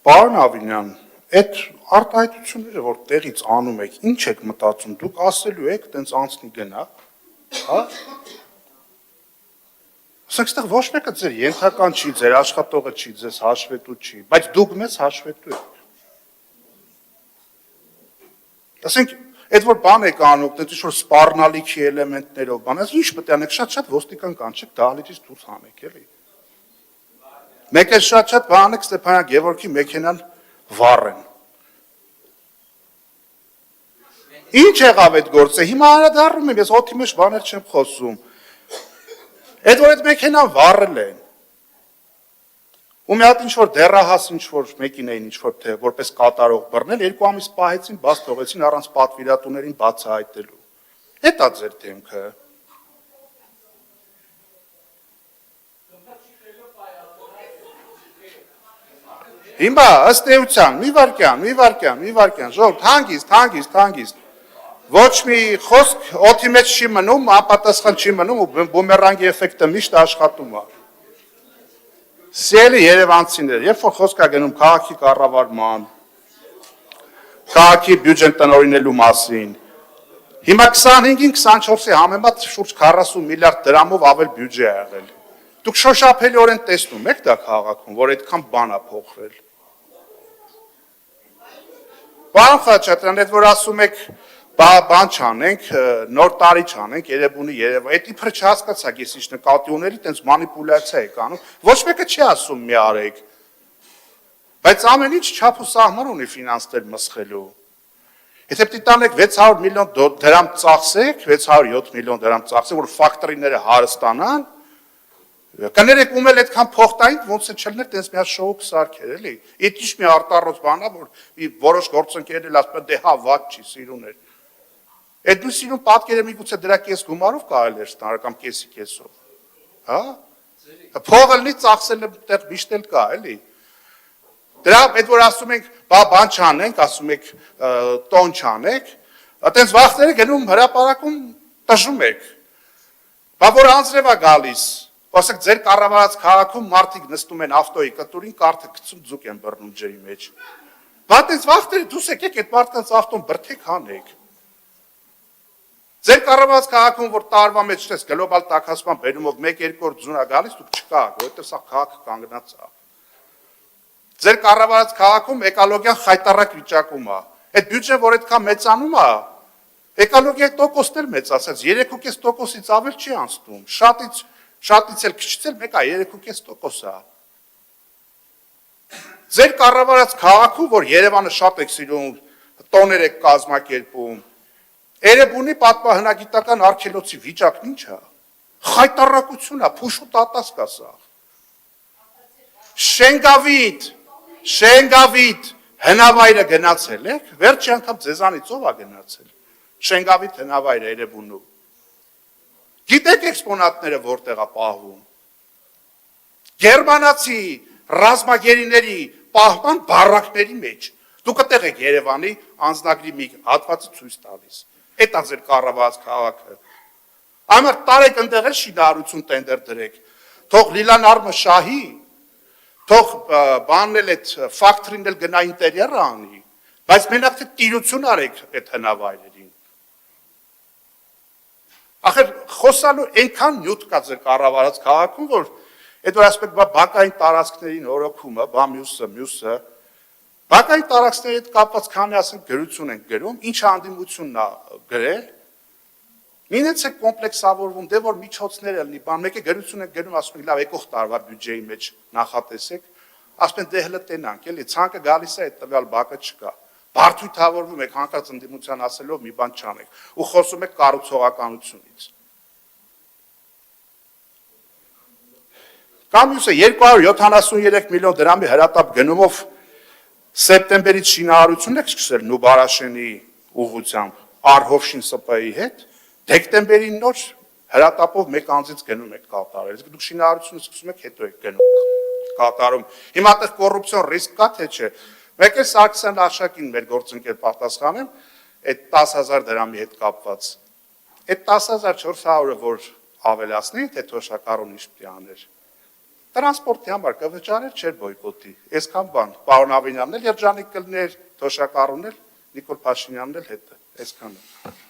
Պարոն Ավինյան, այդ արտահայտությունները, որ տեղից անում եք, ինչ եք մտածում, դուք ասելու եք, տենց անցնի գնա, հա? Ասենք ստեղ ոչ մեկը ձեր ենթական չի, ձեր աշխատողը չի, ձեզ հաշվետու չի, բայց դուք մեզ հաշվետու եք։ Ասենք, այդ որ բան եք անում, տենց ինչ-որ սպառնալիքի էլեմենտներով բան, այս ինչ պետք է անեք, շատ-շատ ոստիկան կանչեք, դահլիճից դուրս հանեք, էլի։ Մեկ էլ շատ-շատ բան անեք Ստեփանյան Գևորգի մեքենան վառեն։ Ինչ եղավ այդ գործը, հիմա անդրադառնում եմ, ես օդի մեջ բաներ չեմ խոսում։ Այդ որ այդ մեքենան վառել են, ու մի հատ ինչ-որ դեռահաս ինչ-որ մեկին էին ինչ-որ թե որպես կատարող բռնել, 2 ամիս պահեցին, բաց թողեցին առանց պատվիրատուներին բացահայտելու։ Էդ է ձեր դեմքը։ Հիմա ըստ էության, մի վարքյան, ժողովուրդ, հանգիստ։ Ոչ մի խոսք օդի մեջ չի մնում, անպատասխան չի մնում ու բումերանգի էֆեկտը միշտ աշխատում է։ Սիրելի երևանցիներ, երբ որ խոսք է գնում քաղաքի կառավարման, քաղաքի բյուջեն տնօրինելու մասին, հիմա 25-ին 24-ի համեմատ շուրջ 40 միլիարդ դրամով ավել բյուջե է եղել։ Դուք շոշափելիորեն տեսնում եք դա քաղաքում, որ այդքան բան է փոխվել։ Պարոն Խաչատրյան, այդ որ ասում եք բան չանենք, նոր տարի չանենք, Երևանի Երևան, այդ իբր չհասկացաք, ես ինչ նկատի ունելի, տենց մանիպուլյացիա եք անում, ոչ մեկը չի ասում մի արեք, բայց ամեն ինչ չափ ու սահման ունի ֆինանսներ մսխելու։ Եթե պիտի տանեք 600 միլիոն դրամ ծախսեք, 607 միլիոն դրամ ծախսեք, որ ֆակտորիները հարստանան, կներեք ում էլ այդքան փոխտային, ոնց է չլներ տենց մի հատ շոու կսարքեր, էլի։ Այդ ինչ մի արտառոց բան է, որ որոշ գործընկերներ ասում են, դե հա վատ չի, սիրուն էր։ Այդ դու սիրուն պատկերը միգուցե դրա կես գումարով կարել էր ստանալ կամ կեսի կեսով, հա? Փողը լինի ծախսելը տեղ միշտ էլ կա, էլի։ Դրա այդ որ ասում ենք, բան չանենք, ասում եք տոն չանեք, այտենց վախները գնում հրապարակում տժում եք։ Բա որ անձրև է գալիս, ասեք ձեր կառավարած քաղաքում մարդիկ նստում են ավտոյի կտուրին, կարթը գցում ձուկ են բռնում ջրի մեջ։ Բա այտենց վախները դուս եկեք այդ մարդկանց ավտոն բրդեք հանեք։ Ձեր կառավարած քաղաքում, որ տարվա մեջ չես գլոբալ տաքացման բերումով 1-2 օր ձուն է գալիս, դուք չկաք, որովհետև սա քաղաքը կանգնած է։ Ձեր կառավարած քաղաքում էկոլոգիան խայտառակ վիճակում է։ Այդ բյուջեն, որ այդքան մեծանում է, էկոլոգիայի տոկոսն էլ մեծացած, 3.5%-ից ավել չի անցնում։ Շատից էլ քիչից էլ մեկը 3.5% է։ Ձեր կառավարած քաղաքում, որ Երևանը շատ եք սիրում, տոներ եք կազմակերպում, Էրեբունի պատմահնագիտական արգելոցի վիճակն ինչ է։ Խայտառակություն է, փուշ ու տատասկ է սա։ Շենգավիթ հնավայրը գնացել եք, վերջի անգամ ձեզանից ով է գնացել։ Շենգավիթ հնավայրը Էրեբունու։ Գիտեք էքսպոնատները որտեղ է պահվում։ Գերմանացի ռազմագերիների պահման բառակների մեջ։ Դուք այդտեղ եք Երևանի անձնագրի մի հատվածը ցույց տալիս։ Այդ է ձեր կառավարած քաղաքը։ Ամեր տարեք ընդեղ էլ շինարարություն տենդեր դրեք։ Թող Լիլան Արմը շահի, թող բանն էլ այդ ֆակտորին էլ գնա ինտերիերը անի, բայց մենակ թե տիրություն արեք այդ հնավայրերին։ Ախր խոսալու այնքան նյութ կա ձեր կառավարած քաղաքում, որ այդ որ ասպետ բակային տարածքներին օրոքումը, մյուսը, բակային տարածքների հետ կապված քանի ասենք գրություն ենք գրում, ինչ հանդիմությունն է գրել, մինից է կոմպլեքսավորվում, դե որ միջոցներ լինի, բան մեկը գրություն ենք գրում, ասում եք լավ եկող տարվա բյուջեի մեջ նախատեսեք, ասում են դե հələ տենանք, էլի ցանկը գալիս է այդ տվյալ բակը չկա։ Բարդույթավորվում եք հանկարծ ընդդիմության ասելով մի բան չանեք ու խոսում եք կառուցողականությունից։ Կամ մյուսը 273 միլիոն դրամի հրատապ գնումով սեպտեմբերից շինարարություն եք սկսել Նուբարաշենի ուղղությամբ Արհով շինսպայի հետ, դեկտեմբերին նոր հրատապով մեկ անձից գնում եք կատարել, դուք շինարարությունը սկսում եք հետո եք գնում կատարում։ Հիմա այդտեղ կոռուպցիոն ռիսկ կա թե չէ։ Մեկ է Սարգսյան Աշակին մեր գործընկեր պատասխանեմ, այդ 10,000 դրամի հետ կապված։ Այդ 10,400-ը որ ավելացնի, թե թոշակառուն ինչ պիտի աներ։ Տրանսպորտի համար կվճարեր, չէր բոյկոտի։ Այսքան բան, պարոն Ավինյանն էլ երջանիկ կլներ, Թոշակառուն էլ, Նիկոլ Փաշինյանն էլ հետը, այսքանը։